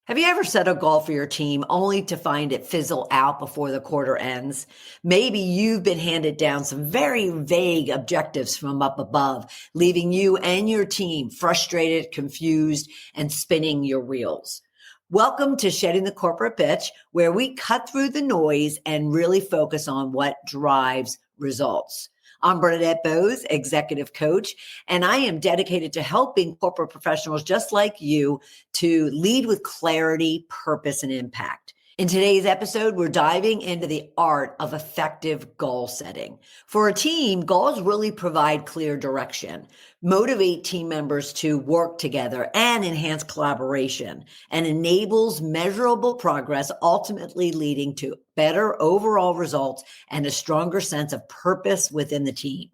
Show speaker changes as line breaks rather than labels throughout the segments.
Have you ever set a goal for your team only to find it fizzle out before the quarter ends? Maybe you've been handed down some very vague objectives from up above, leaving you and your team frustrated, confused, and spinning your wheels. Welcome to Shedding the Corporate Bitch, where we cut through the noise and really focus on what drives results. I'm Bernadette Boas, executive coach, and I am dedicated to helping corporate professionals just like you to lead with clarity, purpose, and impact. In today's episode, we're diving into the art of effective goal setting. For a team, goals really provide clear direction, motivate team members to work together and enhance collaboration, and enables measurable progress, ultimately leading to better overall results and a stronger sense of purpose within the team.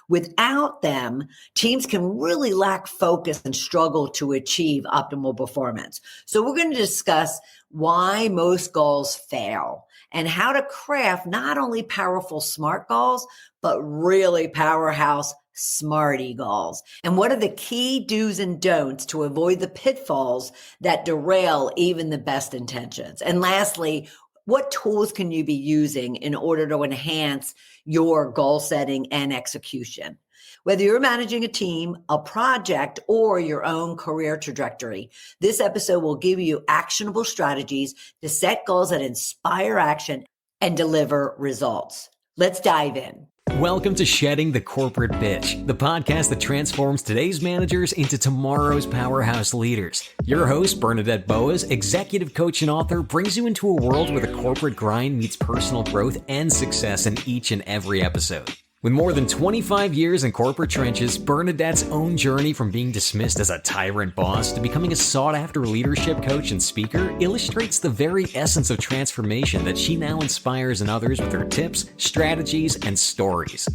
Without them, teams can really lack focus and struggle to achieve optimal performance. So we're going to discuss why most goals fail and how to craft not only powerful SMART goals, but really powerhouse SMARTY goals. And what are the key do's and don'ts to avoid the pitfalls that derail even the best intentions? And lastly, what tools can you be using in order to enhance your goal setting and execution? Whether you're managing a team, a project, or your own career trajectory, this episode will give you actionable strategies to set goals that inspire action and deliver results. Let's dive in.
Welcome to Shedding the Corporate Bitch, the podcast that transforms today's managers into tomorrow's powerhouse leaders. Your host, Bernadette Boas, executive coach and author, brings you into a world where the corporate grind meets personal growth and success in each and every episode. With more than 25 years in corporate trenches, Bernadette's own journey from being dismissed as a tyrant boss to becoming a sought-after leadership coach and speaker illustrates the very essence of transformation that she now inspires in others with her tips, strategies, and stories.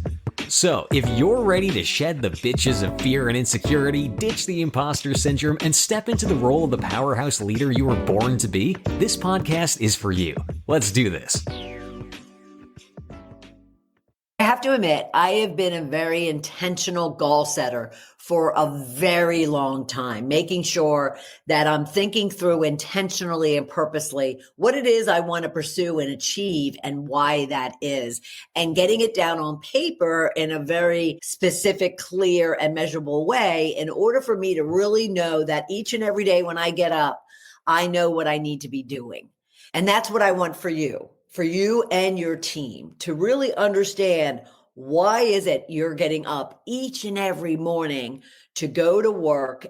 So, if you're ready to shed the bitches of fear and insecurity, ditch the imposter syndrome, and step into the role of the powerhouse leader you were born to be, this podcast is for you. Let's do this.
I have to admit, I have been a very intentional goal setter for a very long time, making sure that I'm thinking through intentionally and purposely what it is I want to pursue and achieve and why that is, and getting it down on paper in a very specific, clear, and measurable way in order for me to really know that each and every day when I get up, I know what I need to be doing. And that's what I want for you and your team, to really understand why is it you're getting up each and every morning to go to work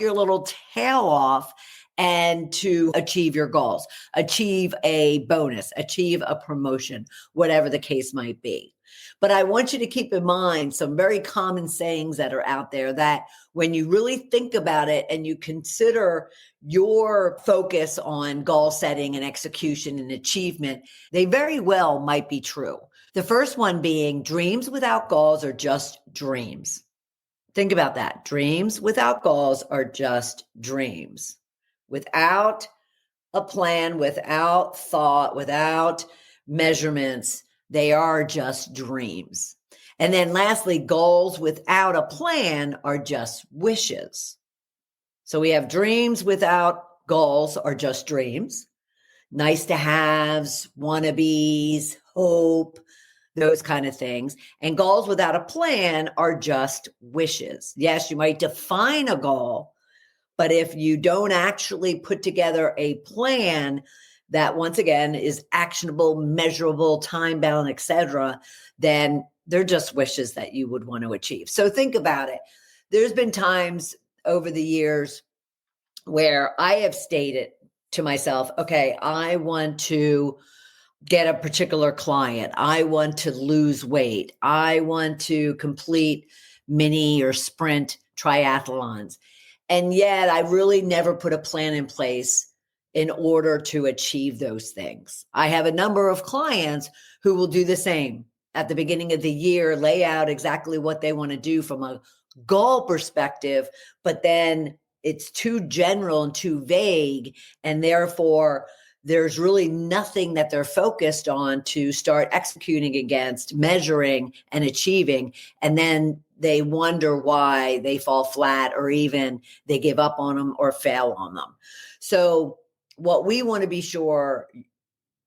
your little tail off, and to achieve your goals, achieve a bonus, achieve a promotion, whatever the case might be. But I want you to keep in mind some very common sayings that are out there that when you really think about it and you consider your focus on goal setting and execution and achievement, they very well might be true. The first one being dreams without goals are just dreams. Think about that. Dreams without goals are just dreams. Without a plan, without thought, without measurements, they are just dreams. And then lastly, goals without a plan are just wishes. So we have dreams without goals are just dreams. Nice to haves, wannabes, hope, those kind of things. And goals without a plan are just wishes. Yes, you might define a goal, but if you don't actually put together a plan that once again is actionable, measurable, time-bound, etc., then they're just wishes that you would want to achieve. So think about it. There's been times over the years where I have stated to myself, okay, I want to get a particular client. I want to lose weight. I want to complete mini or sprint triathlons. And yet I really never put a plan in place in order to achieve those things. I have a number of clients who will do the same at the beginning of the year, lay out exactly what they want to do from a goal perspective, but then it's too general and too vague. And therefore, there's really nothing that they're focused on to start executing against, measuring, and achieving. And then they wonder why they fall flat or even they give up on them or fail on them. So what we want to be sure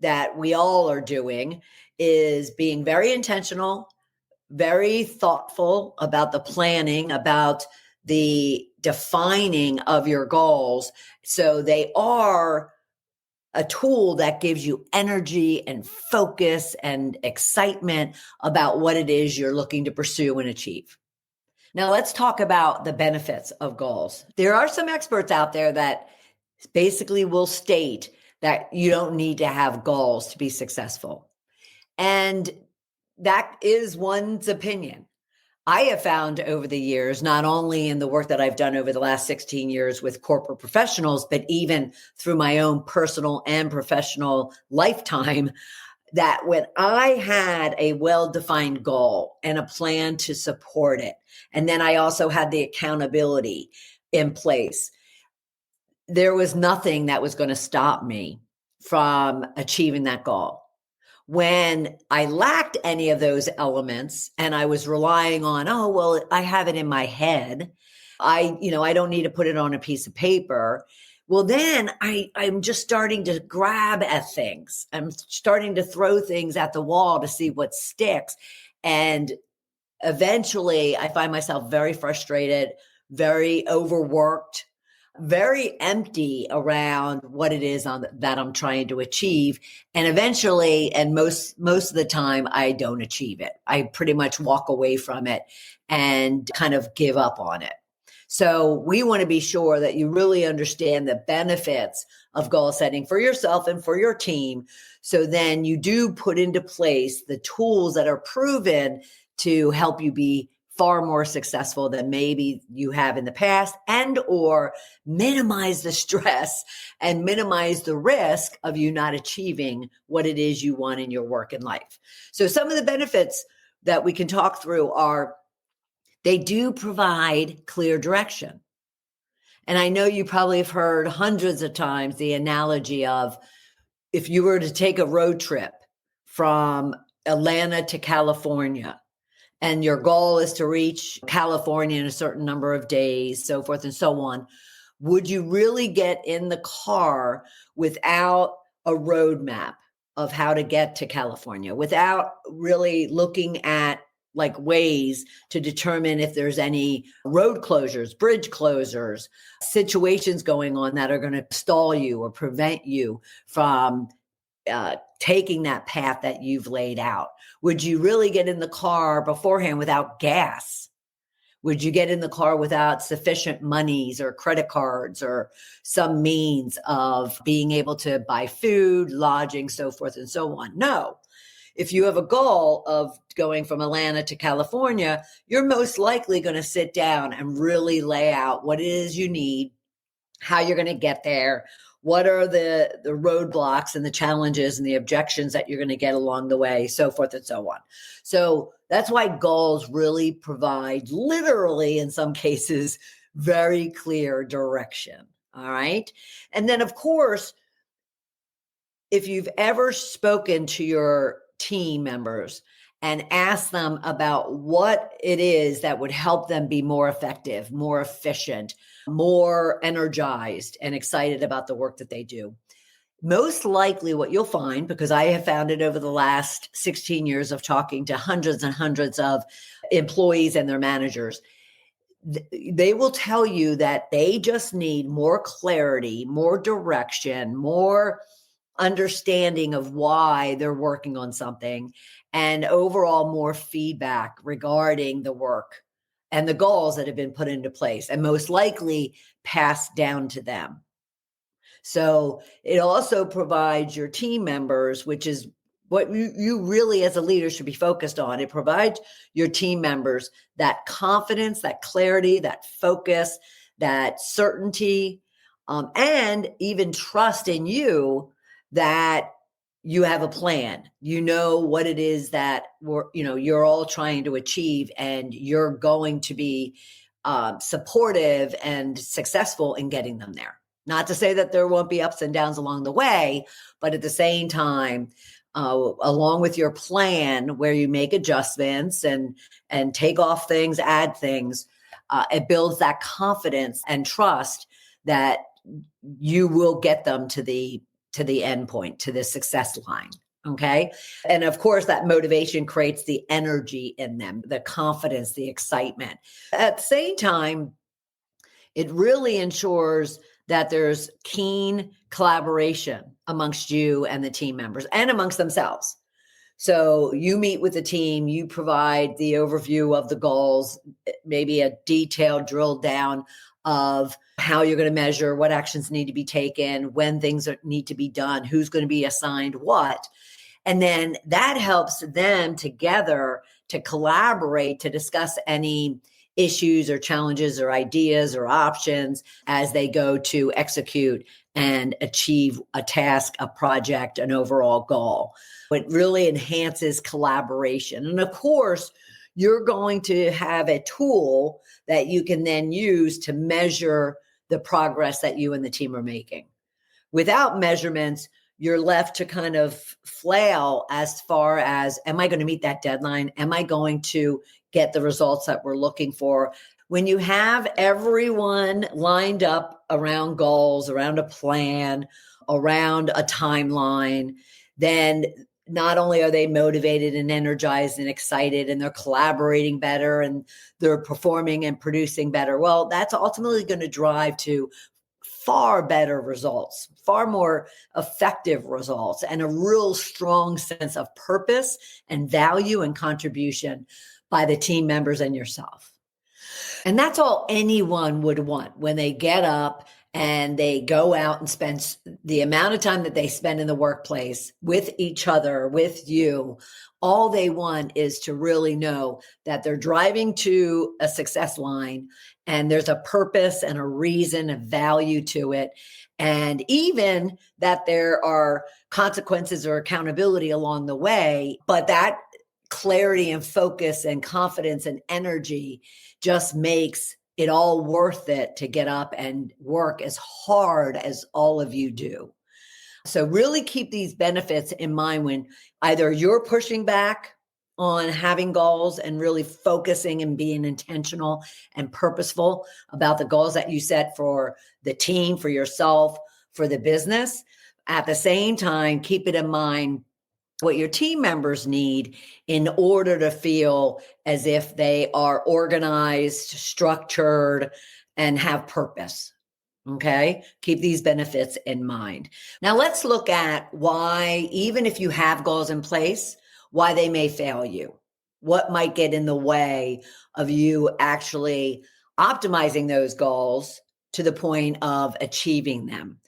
that we all are doing is being very intentional, very thoughtful about the planning, about the defining of your goals. So they are a tool that gives you energy and focus and excitement about what it is you're looking to pursue and achieve. Now, let's talk about the benefits of goals. There are some experts out there that basically will state that you don't need to have goals to be successful. And that is one's opinion. I have found over the years, not only in the work that I've done over the last 16 years with corporate professionals, but even through my own personal and professional lifetime, that when I had a well-defined goal and a plan to support it, and then I also had the accountability in place, there was nothing that was going to stop me from achieving that goal. When I lacked any of those elements and I was relying on, oh, well, I have it in my head. I don't need to put it on a piece of paper. Well, then I'm just starting to grab at things. I'm starting to throw things at the wall to see what sticks. And eventually I find myself very frustrated, very overworked, very empty around what it is that I'm trying to achieve. And eventually, and most of the time, I don't achieve it. I pretty much walk away from it and kind of give up on it. So we want to be sure that you really understand the benefits of goal setting for yourself and for your team. So then you do put into place the tools that are proven to help you be far more successful than maybe you have in the past, and or minimize the stress and minimize the risk of you not achieving what it is you want in your work and life. So some of the benefits that we can talk through are they do provide clear direction. And I know you probably have heard hundreds of times the analogy of if you were to take a road trip from Atlanta to California, and your goal is to reach California in a certain number of days, so forth and so on, would you really get in the car without a roadmap of how to get to California, without really looking at like ways to determine if there's any road closures, bridge closures, situations going on that are going to stall you or prevent you from taking that path that you've laid out? Would you really get in the car beforehand without gas? Would you get in the car without sufficient monies or credit cards or some means of being able to buy food, lodging, so forth and so on? No. If you have a goal of going from Atlanta to California, you're most likely going to sit down and really lay out what it is you need, how you're going to get there, what are the roadblocks and the challenges and the objections that you're going to get along the way, so forth and so on. So that's why goals really provide, literally in some cases, very clear direction. All right. And then, of course, if you've ever spoken to your team members and asked them about what it is that would help them be more effective, more efficient, more energized and excited about the work that they do, most likely what you'll find, because I have found it over the last 16 years of talking to hundreds and hundreds of employees and their managers, they will tell you that they just need more clarity, more direction, more understanding of why they're working on something, and overall more feedback regarding the work and the goals that have been put into place and most likely passed down to them. So it also provides your team members, which is what you really as a leader should be focused on. It provides your team members that confidence, that clarity, that focus, that certainty, and even trust in you that you have a plan. You know what it is that you're all trying to achieve, and you're going to be supportive and successful in getting them there. Not to say that there won't be ups and downs along the way, but at the same time, along with your plan where you make adjustments and take off things, add things, it builds that confidence and trust that you will get them to the end point, to the success line. Okay. And of course, that motivation creates the energy in them, the confidence, the excitement. At the same time, it really ensures that there's keen collaboration amongst you and the team members and amongst themselves. So you meet with the team, you provide the overview of the goals, maybe a detailed drill down of how you're going to measure, what actions need to be taken, when things need to be done, who's going to be assigned what. And then that helps them together to collaborate, to discuss any issues or challenges or ideas or options as they go to execute and achieve a task, a project, an overall goal. It really enhances collaboration. And of course, you're going to have a tool that you can then use to measure the progress that you and the team are making. Without measurements, you're left to kind of flail as far as, am I going to meet that deadline? Am I going to get the results that we're looking for? When you have everyone lined up around goals, around a plan, around a timeline, then not only are they motivated and energized and excited, and they're collaborating better and they're performing and producing better. Well, that's ultimately going to drive to far better results, far more effective results, and a real strong sense of purpose and value and contribution by the team members and yourself. And that's all anyone would want when they get up and they go out and spend the amount of time that they spend in the workplace with each other, with you. All they want is to really know that they're driving to a success line and there's a purpose and a reason, a value to it. And even that there are consequences or accountability along the way, but that clarity and focus and confidence and energy just makes it all worth it to get up and work as hard as all of you do. So really keep these benefits in mind when either you're pushing back on having goals and really focusing and being intentional and purposeful about the goals that you set for the team, for yourself, for the business. At the same time, keep it in mind what your team members need in order to feel as if they are organized, structured, and have purpose. Okay. Keep these benefits in mind. Now let's look at why, even if you have goals in place, why they may fail you. What might get in the way of you actually optimizing those goals to the point of achieving them.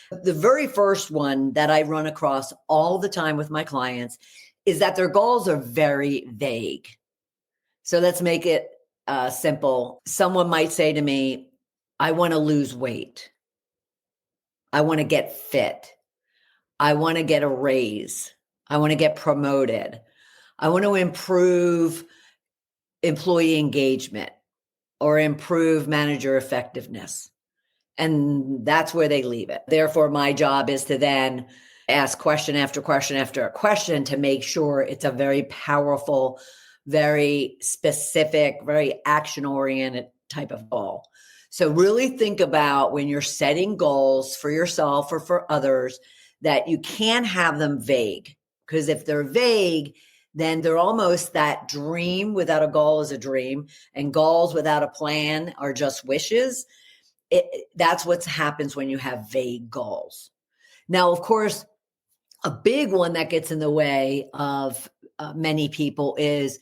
The very first one that I run across all the time with my clients is that their goals are very vague. So let's make it simple. Someone might say to me, I want to lose weight. I want to get fit. I want to get a raise. I want to get promoted. I want to improve employee engagement or improve manager effectiveness. And that's where they leave it. Therefore, my job is to then ask question after question after question to make sure it's a very powerful, very specific, very action-oriented type of goal. So really think about when you're setting goals for yourself or for others that you can't have them vague. Because if they're vague, then they're almost that dream without a goal is a dream, and goals without a plan are just wishes. That's what happens when you have vague goals. Now, of course, a big one that gets in the way of many people is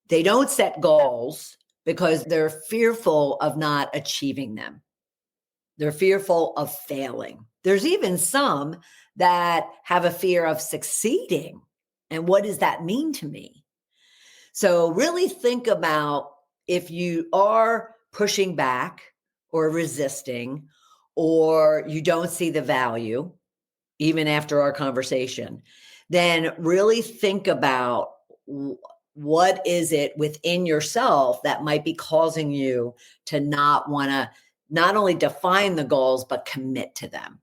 they don't set goals because they're fearful of not achieving them. They're fearful of failing. There's even some that have a fear of succeeding. And what does that mean to me? So really think about if you are pushing back or resisting, or you don't see the value, even after our conversation, then really think about what is it within yourself that might be causing you to not want to not only define the goals, but commit to them.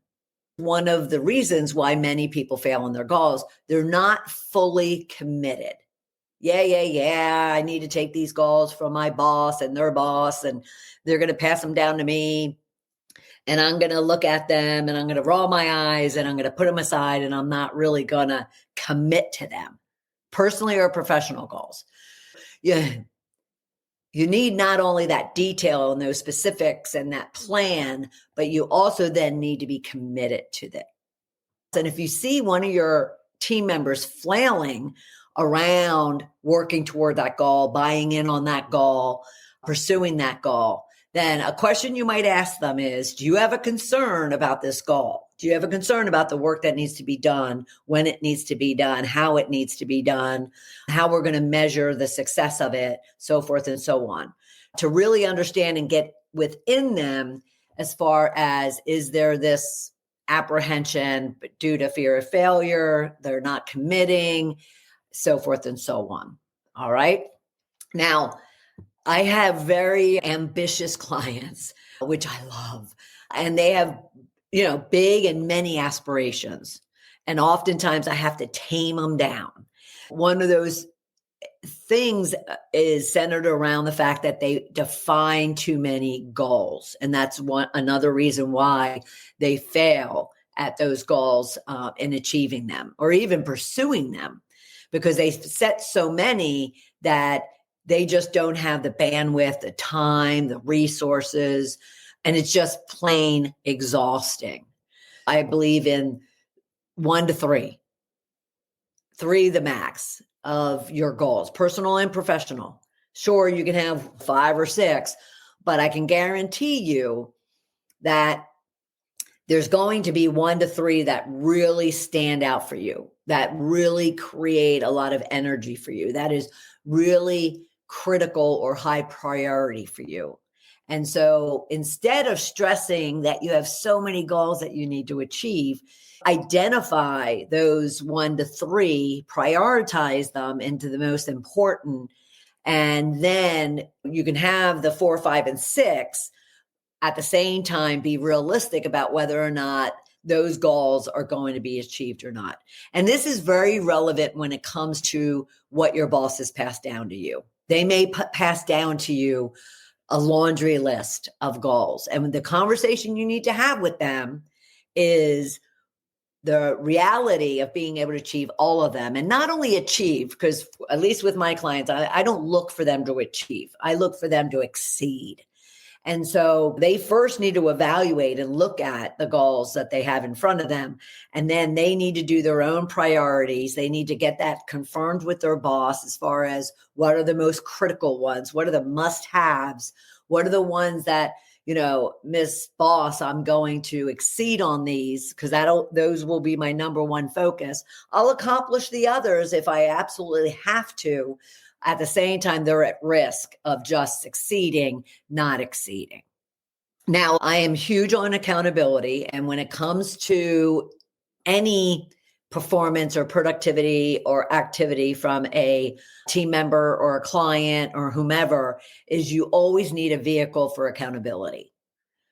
One of the reasons why many people fail in their goals, they're not fully committed. Yeah. I need to take these goals from my boss and their boss, and they're going to pass them down to me. and I'm going to look at them and I'm going to roll my eyes and I'm going to put them aside and I'm not really going to commit to them, personally or professional goals. Yeah. You need not only that detail and those specifics and that plan, but you also then need to be committed to that. And if you see one of your team members flailing around working toward that goal, buying in on that goal, pursuing that goal, then a question you might ask them is, do you have a concern about this goal? Do you have a concern about the work that needs to be done, when it needs to be done, how it needs to be done, how we're going to measure the success of it, so forth and so on, to really understand and get within them as far as, is there this apprehension due to fear of failure, they're not committing, so forth and so on. All right. Now, I have very ambitious clients, which I love, and they have, big and many aspirations. And oftentimes I have to tame them down. One of those things is centered around the fact that they define too many goals. And that's another reason why they fail at those goals in achieving them or even pursuing them, because they set so many that they just don't have the bandwidth, the time, the resources, and it's just plain exhausting. I believe in 1 to 3, 3 the max of your goals, personal and professional. Sure, you can have 5 or 6, but I can guarantee you that there's going to be 1 to 3 that really stand out for you, that really create a lot of energy for you, that is really critical or high priority for you. And so instead of stressing that you have so many goals that you need to achieve, identify those 1 to 3, prioritize them into the most important, and then you can have the 4, 5, and 6 at the same time. Be realistic about whether or not those goals are going to be achieved or not. And this is very relevant when it comes to what your boss has passed down to you. They may pass down to you a laundry list of goals. And the conversation you need to have with them is the reality of being able to achieve all of them, and not only achieve, because at least with my clients, I don't look for them to achieve. I look for them to exceed. And so they first need to evaluate and look at the goals that they have in front of them. And then they need to do their own priorities. They need to get that confirmed with their boss as far as what are the most critical ones? What are the must-haves? What are the ones that, Miss Boss, I'm going to exceed on these because those will be my number one focus. I'll accomplish the others if I absolutely have to. At the same time, they're at risk of just succeeding, not exceeding. Now, I am huge on accountability. And when it comes to any performance or productivity or activity from a team member or a client or whomever, is you always need a vehicle for accountability.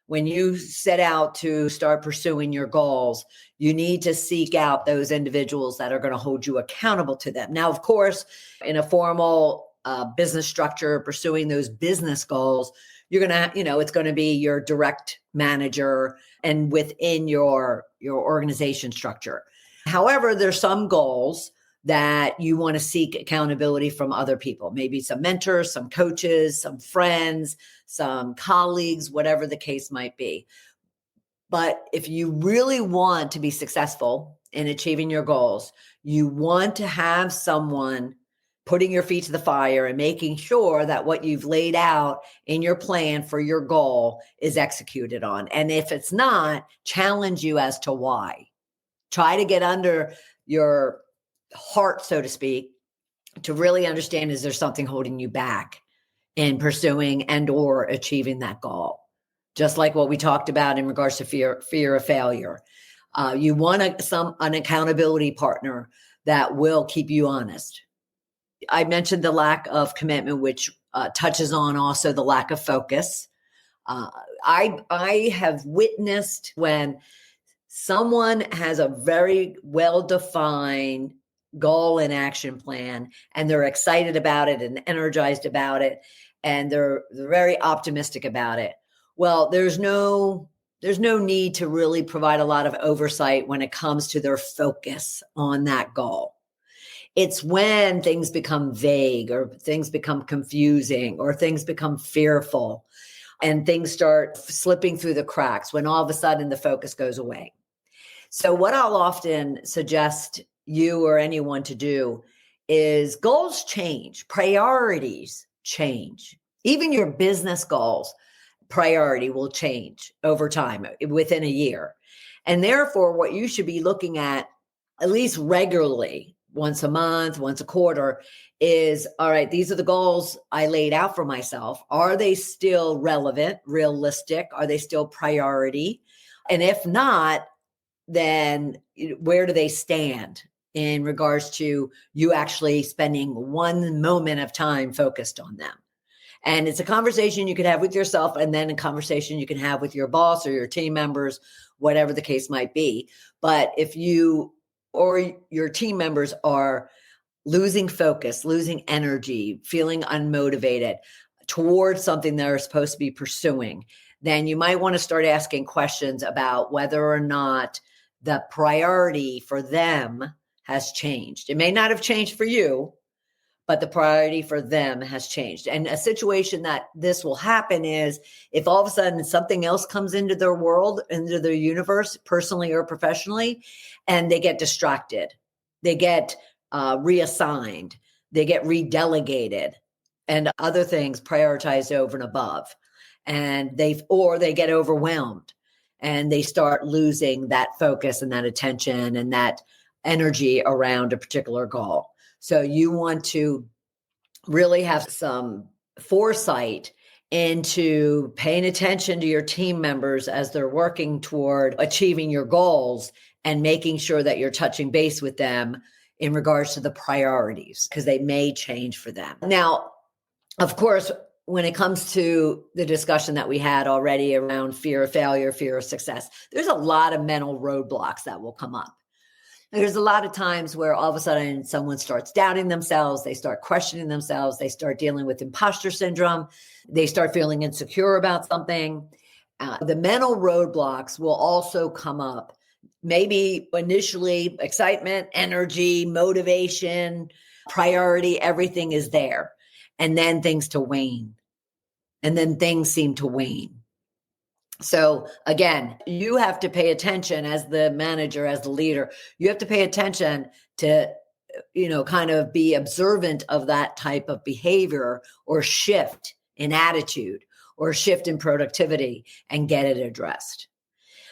When you set out to start pursuing your goals, you need to seek out those individuals that are going to hold you accountable to them. Now, of course, in a formal business structure, pursuing those business goals, you're going to, it's going to be your direct manager and within your organization structure. However, there's some goals that you want to seek accountability from other people, maybe some mentors, some coaches, some friends, some colleagues, whatever the case might be. But if you really want to be successful in achieving your goals, you want to have someone putting your feet to the fire and making sure that what you've laid out in your plan for your goal is executed on. And if it's not, challenge you as to why. Try to get under your heart, so to speak, to really understand, is there something holding you back in pursuing and or achieving that goal? Just like what we talked about in regards to fear of failure. You want an accountability partner that will keep you honest. I mentioned the lack of commitment, which touches on also the lack of focus. I have witnessed when someone has a very well-defined goal and action plan, and they're excited about it and energized about it, and they're very optimistic about it. Well, there's no There's no need to really provide a lot of oversight when it comes to their focus on that goal. It's when things become vague or things become confusing or things become fearful and things start slipping through the cracks when all of a sudden the focus goes away. So what I'll often suggest you or anyone to do is goals change, priorities change. Even your business goals priority will change over time within a year. And therefore, what you should be looking at least regularly, once a month, once a quarter, is all right, these are the goals I laid out for myself. Are they still relevant, realistic? Are they still priority? And if not, then where do they stand in regards to you actually spending one moment of time focused on them? And it's a conversation you could have with yourself and then a conversation you can have with your boss or your team members, whatever the case might be. But if you or your team members are losing focus, losing energy, feeling unmotivated towards something they're supposed to be pursuing, then you might want to start asking questions about whether or not the priority for them has changed. It may not have changed for you, but the priority for them has changed. And a situation that this will happen is if all of a sudden something else comes into their world, into their universe, personally or professionally, and they get distracted, they get reassigned, they get redelegated, and other things prioritized over and above. And they get overwhelmed and they start losing that focus and that attention and that energy around a particular goal. So you want to really have some foresight into paying attention to your team members as they're working toward achieving your goals and making sure that you're touching base with them in regards to the priorities, because they may change for them. Now, of course, when it comes to the discussion that we had already around fear of failure, fear of success, there's a lot of mental roadblocks that will come up. There's a lot of times where all of a sudden someone starts doubting themselves, they start questioning themselves, they start dealing with imposter syndrome, they start feeling insecure about something. The mental roadblocks will also come up. Maybe initially excitement, energy, motivation, priority, everything is there. And then things to wane. And then things seem to wane. So again, you have to pay attention as the manager, as the leader, you have to pay attention to, kind of be observant of that type of behavior or shift in attitude or shift in productivity and get it addressed.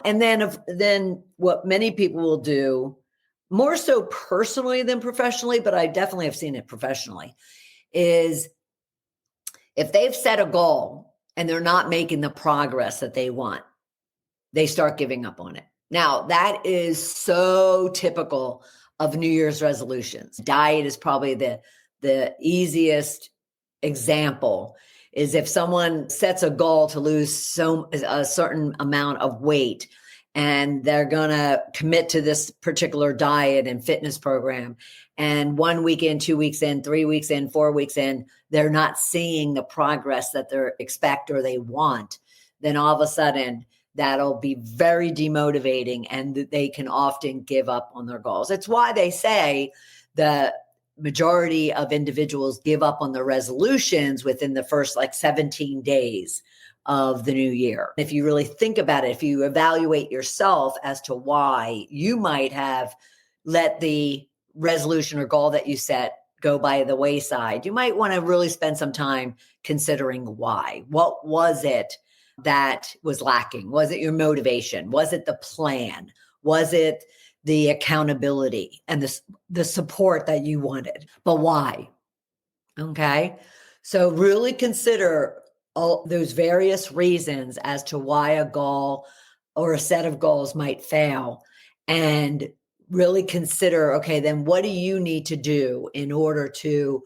And then what many people will do, more so personally than professionally, but I definitely have seen it professionally, is if they've set a goal and they're not making the progress that they want, they start giving up on it. Now, that is so typical of New Year's resolutions. Diet is probably the easiest example. Is if someone sets a goal to lose a certain amount of weight and they're going to commit to this particular diet and fitness program, and 1 week in, 2 weeks in, 3 weeks in, 4 weeks in, they're not seeing the progress that they expect or they want, then all of a sudden that'll be very demotivating and they can often give up on their goals. It's why they say the majority of individuals give up on their resolutions within the first 17 days of the new year. If you really think about it, if you evaluate yourself as to why you might have let the resolution or goal that you set go by the wayside, you might want to really spend some time considering why. What was it that was lacking? Was it your motivation? Was it the plan? Was it the accountability and the support that you wanted? But why? Okay. So really consider all those various reasons as to why a goal or a set of goals might fail, and really consider, okay, then what do you need to do in order to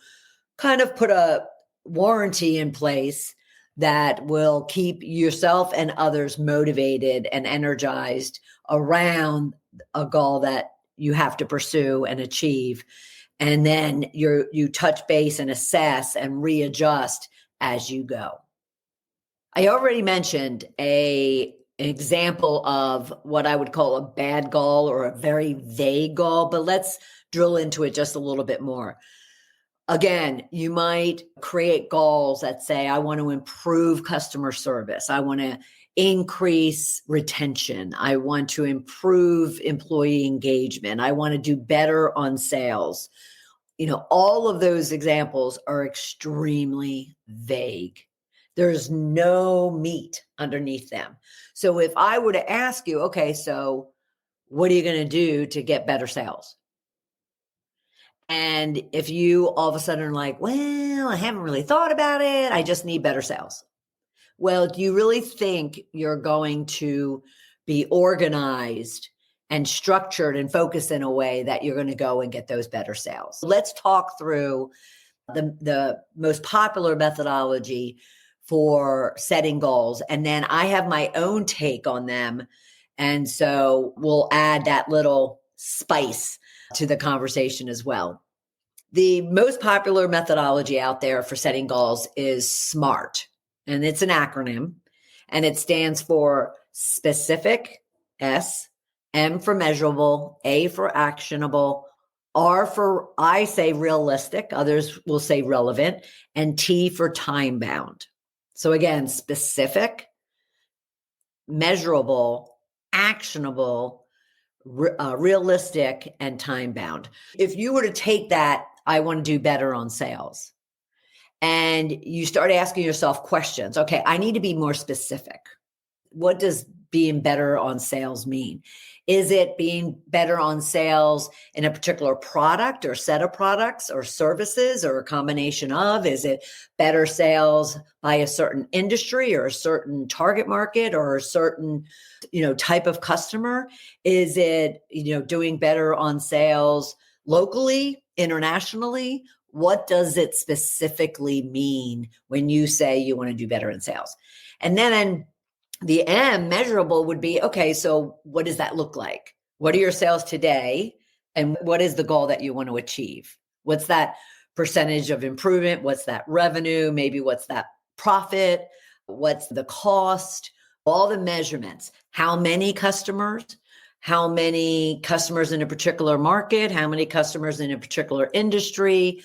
kind of put a warranty in place that will keep yourself and others motivated and energized around a goal that you have to pursue and achieve. And then you touch base and assess and readjust as you go. I already mentioned a example of what I would call a bad goal or a very vague goal, but let's drill into it just a little bit more. Again, you might create goals that say, I want to improve customer service. I want to increase retention. I want to improve employee engagement. I want to do better on sales. All of those examples are extremely vague. There's no meat underneath them. So if I were to ask you, okay, so what are you going to do to get better sales? And if you all of a sudden are like, well, I haven't really thought about it, I just need better sales. Well, do you really think you're going to be organized and structured and focused in a way that you're going to go and get those better sales? Let's talk through the most popular methodology for setting goals. And then I have my own take on them. And so we'll add that little spice to the conversation as well. The most popular methodology out there for setting goals is SMART, and it's an acronym, and it stands for specific, S, M for measurable, A for actionable, R for, I say, realistic, others will say relevant, and T for time bound. So again, specific, measurable, actionable, realistic, and time bound. If you were to take that, I want to do better on sales, and you start asking yourself questions. Okay, I need to be more specific. What does being better on sales mean? Is it being better on sales in a particular product or set of products or services or a combination of? Is it better sales by a certain industry or a certain target market or a certain, type of customer? Is it, doing better on sales locally, internationally? What does it specifically mean when you say you want to do better in sales? And then the M, measurable, would be, okay, so what does that look like? What are your sales today? And what is the goal that you want to achieve? What's that percentage of improvement? What's that revenue? Maybe what's that profit? What's the cost? All the measurements. How many customers? How many customers in a particular market? How many customers in a particular industry?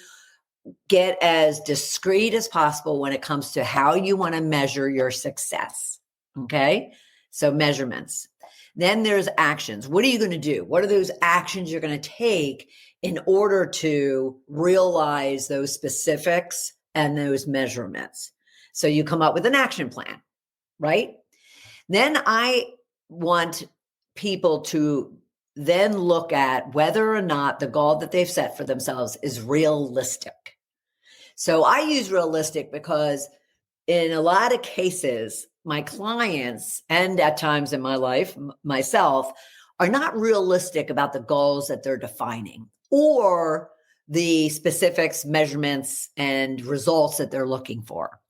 Get as discrete as possible when it comes to how you want to measure your success. Okay, so measurements. Then there's actions. What are you going to do? What are those actions you're going to take in order to realize those specifics and those measurements? So you come up with an action plan, right? Then I want people to then look at whether or not the goal that they've set for themselves is realistic. So I use realistic because in a lot of cases, my clients, and at times in my life, myself, are not realistic about the goals that they're defining or the specifics, measurements, and results that they're looking for.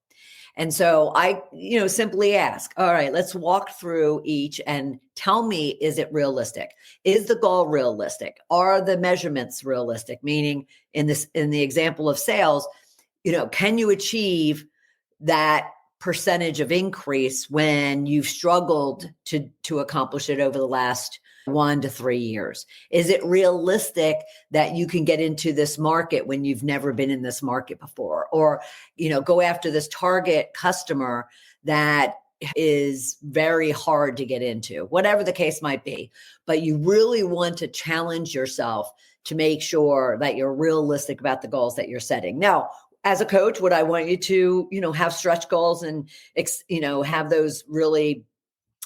And so I, simply ask, all right, let's walk through each and tell me, is it realistic? Is the goal realistic? Are the measurements realistic? Meaning in the example of sales, can you achieve that percentage of increase when you've struggled to accomplish it over the last 1 to 3 years? Is it realistic that you can get into this market when you've never been in this market before? Or, go after this target customer that is very hard to get into, whatever the case might be. But you really want to challenge yourself to make sure that you're realistic about the goals that you're setting. Now, as a coach, would I want you to, have stretch goals and, have those really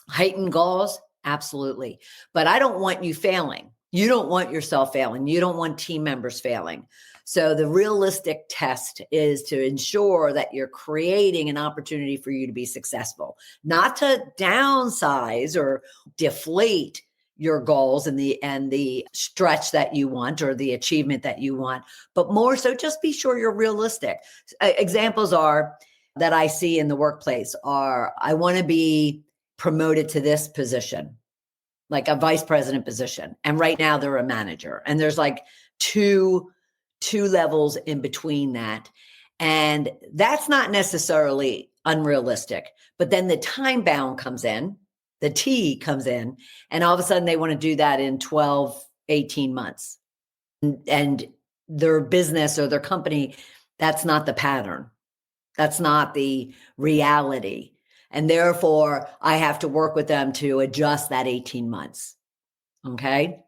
heightened goals? Absolutely. But I don't want you failing. You don't want yourself failing. You don't want team members failing. So the realistic test is to ensure that you're creating an opportunity for you to be successful, not to downsize or deflate your goals and the stretch that you want or the achievement that you want, but more so just be sure you're realistic. Examples are that I see in the workplace are, I want to be promoted to this position, like a vice president position. And right now they're a manager, and there's like two levels in between that. And that's not necessarily unrealistic, but then the time bound comes in. the T comes in, and all of a sudden they want to do that in 12, 18 months. And their business or their company, that's not the pattern. That's not the reality. And therefore, I have to work with them to adjust that 18 months. Okay.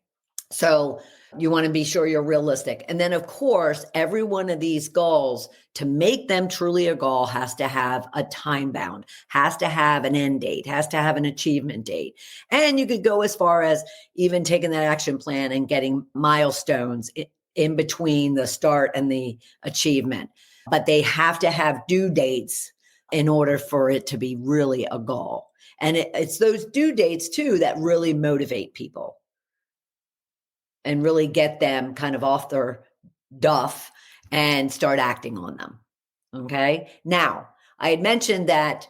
So you want to be sure you're realistic. And then, of course, every one of these goals, to make them truly a goal, has to have a time bound, has to have an end date, has to have an achievement date. And you could go as far as even taking that action plan and getting milestones in between the start and the achievement. But they have to have due dates in order for it to be really a goal. And it's those due dates, too, that really motivate people and really get them kind of off their duff and start acting on them. Okay. Now, I had mentioned that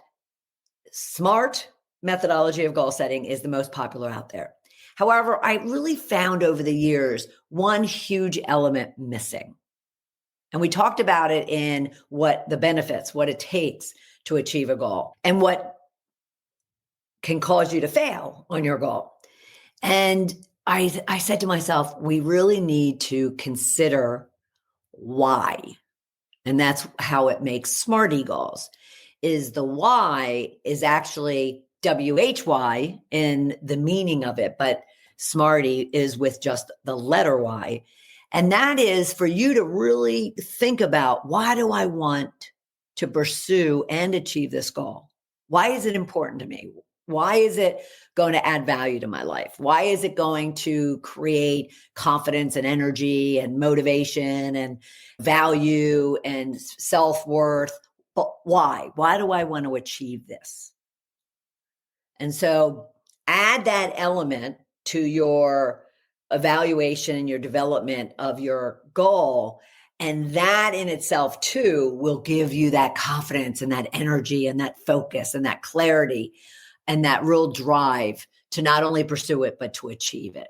SMART methodology of goal setting is the most popular out there. However, I really found over the years one huge element missing. And we talked about it in what the benefits, what it takes to achieve a goal, and what can cause you to fail on your goal. And I said to myself, we really need to consider why. And that's how it makes SMARTY goals. Is the why is actually WHY in the meaning of it, but SMARTY is with just the letter Y. And that is for you to really think about, why do I want to pursue and achieve this goal? Why is it important to me? Why is it going to add value to my life? Why is it going to create confidence and energy and motivation and value and self-worth? But why? Why do I want to achieve this? And so add that element to your evaluation and your development of your goal. And that in itself, too, will give you that confidence and that energy and that focus and that clarity and that real drive to not only pursue it, but to achieve it.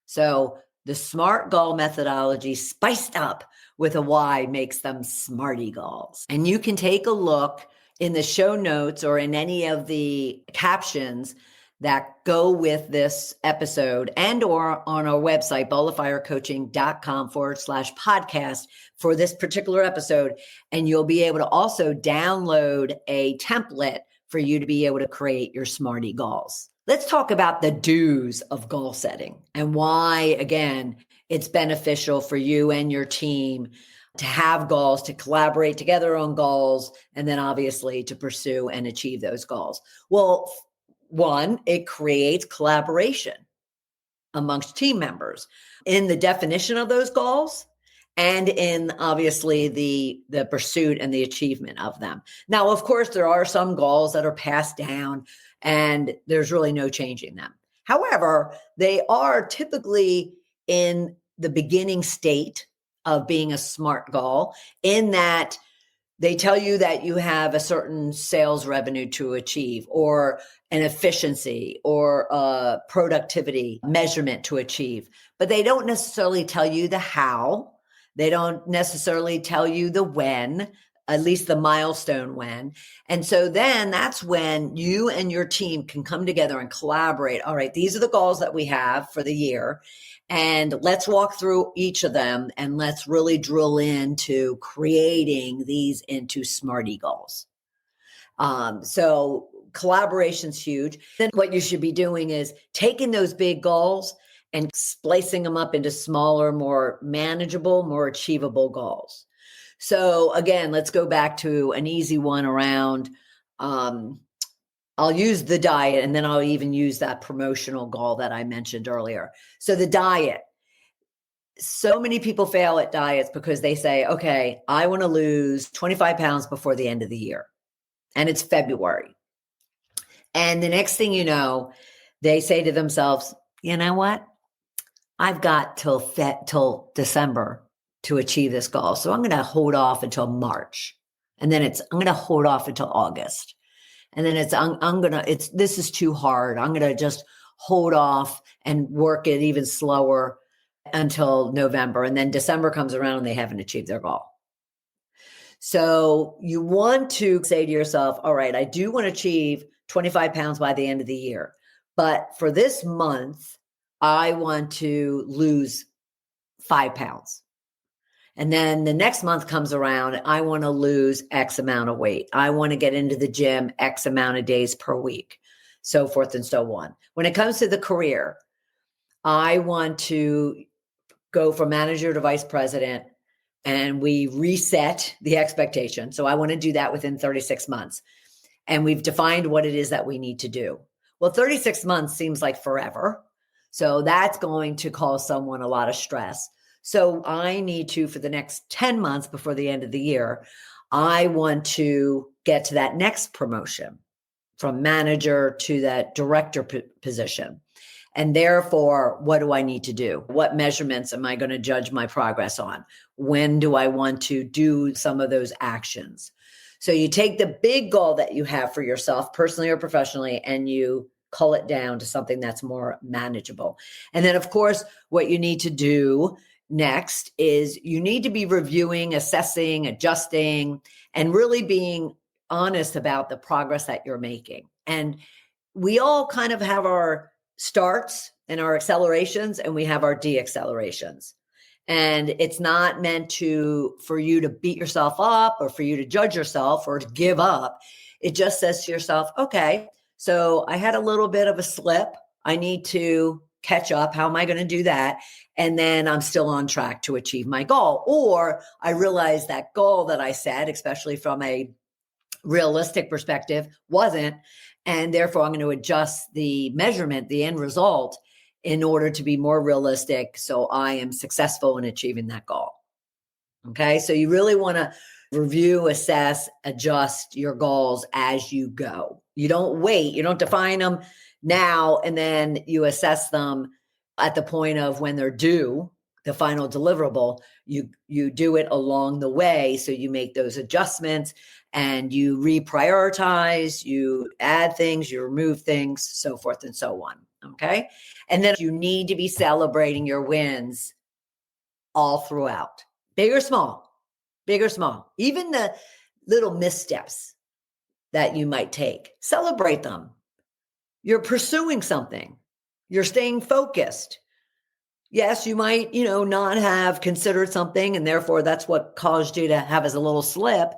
So the SMART goal methodology spiced up with a why makes them SMARTY goals. And you can take a look in the show notes or in any of the captions that go with this episode and or on our website, balloffirecoaching.com/podcast for this particular episode. And you'll be able to also download a template for you to be able to create your SMARTY goals. Let's talk about the do's of goal setting and why, again, it's beneficial for you and your team to have goals, to collaborate together on goals, and then obviously to pursue and achieve those goals. Well, one, it creates collaboration amongst team members in the definition of those goals and in obviously the pursuit and the achievement of them. Now, of course, there are some goals that are passed down and there's really no changing them. However, they are typically in the beginning state of being a SMART goal, in that they tell you that you have a certain sales revenue to achieve, or an efficiency or a productivity measurement to achieve, but they don't necessarily tell you the how. They don't necessarily tell you the when, at least the milestone when. And so then that's when you and your team can come together and collaborate. All right, these are the goals that we have for the year. And let's walk through each of them and let's really drill into creating these into SMARTY goals. So collaboration's huge. Then what you should be doing is taking those big goals and splicing them up into smaller, more manageable, more achievable goals. So again, let's go back to an easy one around, I'll use the diet, and then I'll even use that promotional goal that I mentioned earlier. So the diet, so many people fail at diets because they say, okay, I want to lose 25 pounds before the end of the year. And it's February. And the next thing you know, they say to themselves, you know what? I've got till December to achieve this goal. So I'm going to hold off until March. And then I'm going to hold off until August. And then this is too hard. I'm going to just hold off and work it even slower until November. And then December comes around and they haven't achieved their goal. So you want to say to yourself, all right, I do want to achieve 25 pounds by the end of the year. But for this month, I want to lose 5 pounds. And then the next month comes around, I want to lose X amount of weight. I want to get into the gym X amount of days per week, so forth and so on. When it comes to the career, I want to go from manager to vice president, and we reset the expectation. So I want to do that within 36 months. And we've defined what it is that we need to do. Well, 36 months seems like forever. So that's going to cause someone a lot of stress. So I need to, for the next 10 months before the end of the year, I want to get to that next promotion from manager to that director position. And therefore, what do I need to do? What measurements am I going to judge my progress on? When do I want to do some of those actions? So you take the big goal that you have for yourself, personally or professionally, and you cull it down to something that's more manageable. And then, of course, what you need to do next is you need to be reviewing, assessing, adjusting, and really being honest about the progress that you're making. And we all kind of have our starts and our accelerations, and we have our deaccelerations. And it's not meant for you to beat yourself up or for you to judge yourself or to give up. It just says to yourself, okay, so I had a little bit of a slip. I need to catch up. How am I going to do that? And then I'm still on track to achieve my goal. Or I realize that goal that I set, especially from a realistic perspective, wasn't. And therefore, I'm going to adjust the measurement, the end result, in order to be more realistic so I am successful in achieving that goal. Okay, so you really want to review, assess, adjust your goals as you go. You don't wait. You don't define them now and then you assess them at the point of when they're due, the final deliverable. You do it along the way. So you make those adjustments and you reprioritize, you add things, you remove things, so forth and so on. Okay. And then you need to be celebrating your wins all throughout, big or small, even the little missteps that you might take, celebrate them. You're pursuing something. You're staying focused. Yes, you might, not have considered something, and therefore that's what caused you to have as a little slip.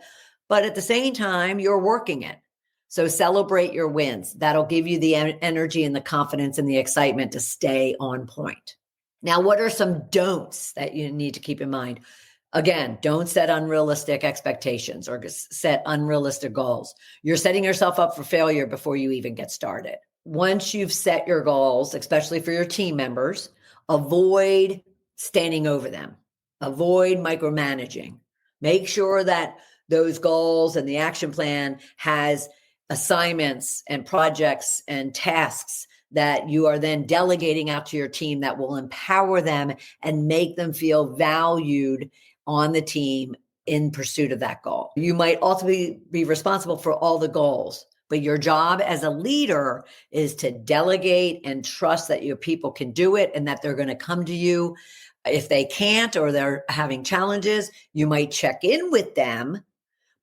But at the same time, you're working it. So celebrate your wins. That'll give you the energy and the confidence and the excitement to stay on point. Now, what are some don'ts that you need to keep in mind? Again, don't set unrealistic expectations or set unrealistic goals. You're setting yourself up for failure before you even get started. Once you've set your goals, especially for your team members, avoid standing over them. Avoid micromanaging. Make sure that those goals and the action plan has assignments and projects and tasks that you are then delegating out to your team that will empower them and make them feel valued on the team in pursuit of that goal. You might ultimately be responsible for all the goals, but your job as a leader is to delegate and trust that your people can do it and that they're going to come to you. If they can't or they're having challenges, you might check in with them,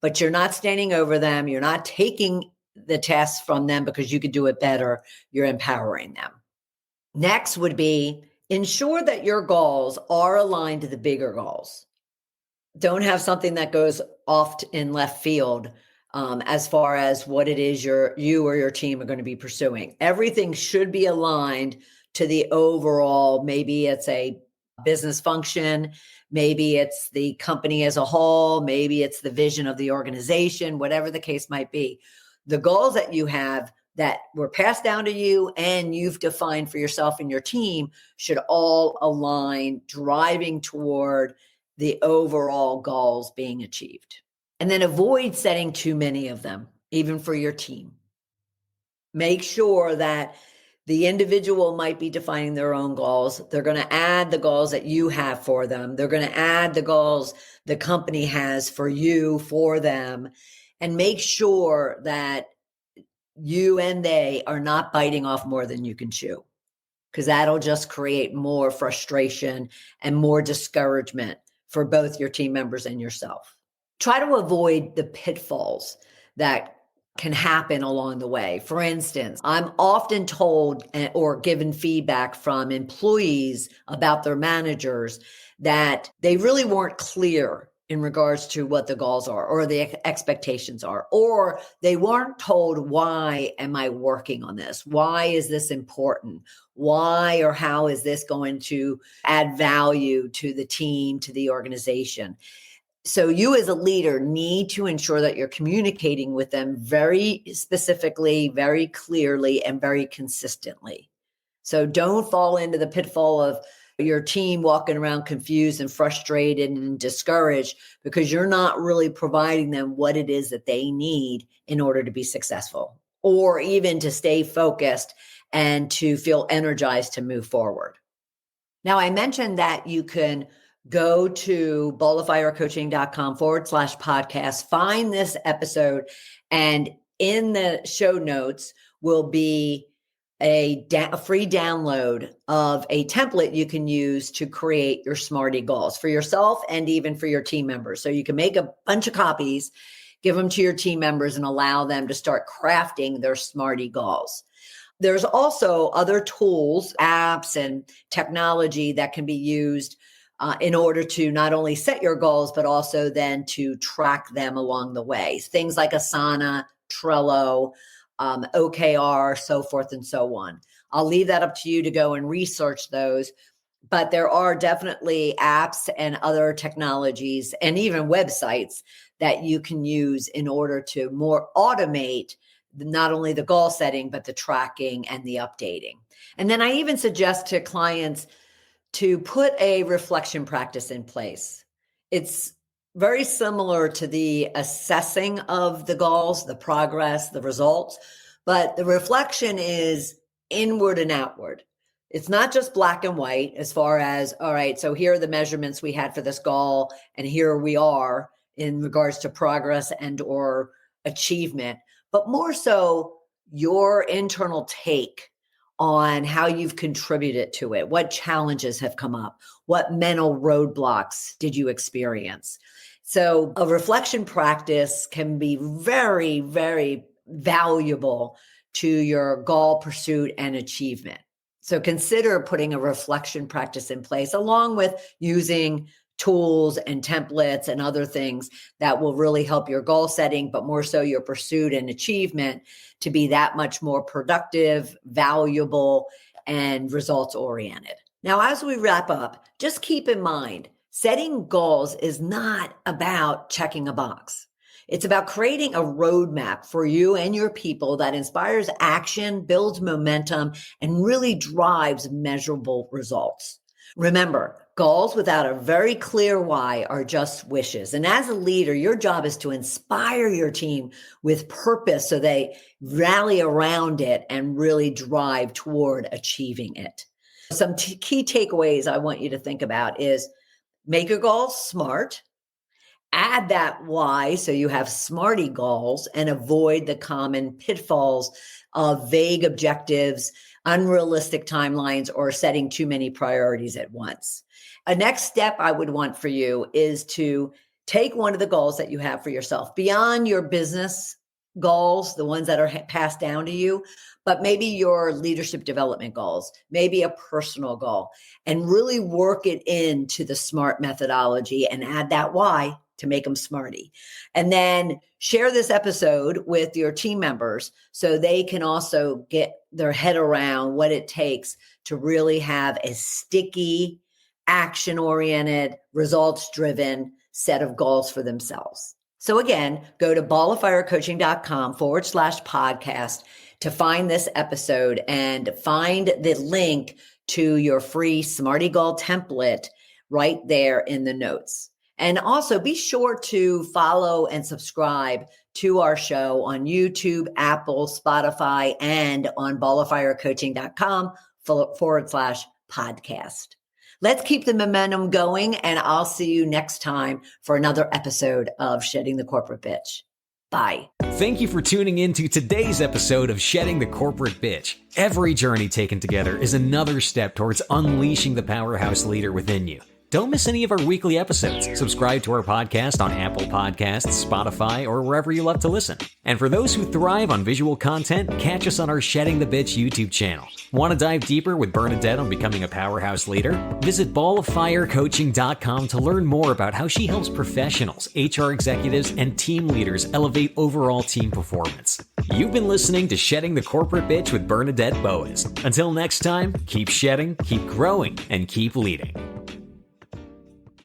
but you're not standing over them. You're not taking the tasks from them because you could do it better. You're empowering them. Next would be ensure that your goals are aligned to the bigger goals. Don't have something that goes off in left field as far as what it is you or your team are going to be pursuing. Everything should be aligned to the overall. Maybe it's a business function. Maybe it's the company as a whole. Maybe it's the vision of the organization, whatever the case might be. The goals that you have that were passed down to you and you've defined for yourself and your team should all align, driving toward the overall goals being achieved. And then avoid setting too many of them, even for your team. Make sure that the individual might be defining their own goals. They're going to add the goals that you have for them. They're going to add the goals the company has for you, for them, and make sure that you and they are not biting off more than you can chew, because that'll just create more frustration and more discouragement for both your team members and yourself. Try to avoid the pitfalls that can happen along the way. For instance, I'm often told or given feedback from employees about their managers that they really weren't clear in regards to what the goals are or the expectations are, or they weren't told, why am I working on this? Why is this important? Why or how is this going to add value to the team, to the organization? So you as a leader need to ensure that you're communicating with them very specifically, very clearly, and very consistently. So don't fall into the pitfall of your team walking around confused and frustrated and discouraged because you're not really providing them what it is that they need in order to be successful, or even to stay focused and to feel energized to move forward. Now, I mentioned that you can go to balloffirecoaching.com/podcast, find this episode, and in the show notes will be a free download of a template you can use to create your Smarty goals for yourself and even for your team members. So you can make a bunch of copies, give them to your team members, and allow them to start crafting their Smarty goals. There's also other tools, apps, and technology that can be used in order to not only set your goals, but also then to track them along the way. Things like Asana, Trello, OKR, so forth and so on. I'll leave that up to you to go and research those. But there are definitely apps and other technologies and even websites that you can use in order to more automate not only the goal setting, but the tracking and the updating. And then I even suggest to clients to put a reflection practice in place. It's very similar to the assessing of the goals, the progress, the results, but the reflection is inward and outward. It's not just black and white as far as, all right, so here are the measurements we had for this goal, and here we are in regards to progress and or achievement, but more so your internal take on how you've contributed to it. What challenges have come up? What mental roadblocks did you experience? So a reflection practice can be very, very valuable to your goal pursuit and achievement. So consider putting a reflection practice in place along with using tools and templates and other things that will really help your goal setting, but more so your pursuit and achievement to be that much more productive, valuable, and results oriented. Now, as we wrap up, just keep in mind, setting goals is not about checking a box. It's about creating a roadmap for you and your people that inspires action, builds momentum, and really drives measurable results. Remember, goals without a very clear why are just wishes. And as a leader, your job is to inspire your team with purpose so they rally around it and really drive toward achieving it. Some key takeaways I want you to think about is make your goals smart. Add that why so you have smarty goals and avoid the common pitfalls of vague objectives, unrealistic timelines, or setting too many priorities at once. A next step I would want for you is to take one of the goals that you have for yourself beyond your business goals, the ones that are passed down to you, but maybe your leadership development goals, maybe a personal goal, and really work it into the SMART methodology and add that why to make them smarty. And then share this episode with your team members so they can also get their head around what it takes to really have a sticky, action-oriented, results-driven set of goals for themselves. So again, go to balloffirecoaching.com/podcast to find this episode and find the link to your free Smarty Goal template right there in the notes. And also be sure to follow and subscribe to our show on YouTube, Apple, Spotify, and on balloffirecoaching.com/podcast. Let's keep the momentum going, and I'll see you next time for another episode of Shedding the Corporate Bitch. Bye.
Thank you for tuning in to today's episode of Shedding the Corporate Bitch. Every journey taken together is another step towards unleashing the powerhouse leader within you. Don't miss any of our weekly episodes. Subscribe to our podcast on Apple Podcasts, Spotify, or wherever you love to listen. And for those who thrive on visual content, catch us on our Shedding the Bitch YouTube channel. Want to dive deeper with Bernadette on becoming a powerhouse leader? Visit balloffirecoaching.com to learn more about how she helps professionals, HR executives, and team leaders elevate overall team performance. You've been listening to Shedding the Corporate Bitch with Bernadette Boas. Until next time, keep shedding, keep growing, and keep leading.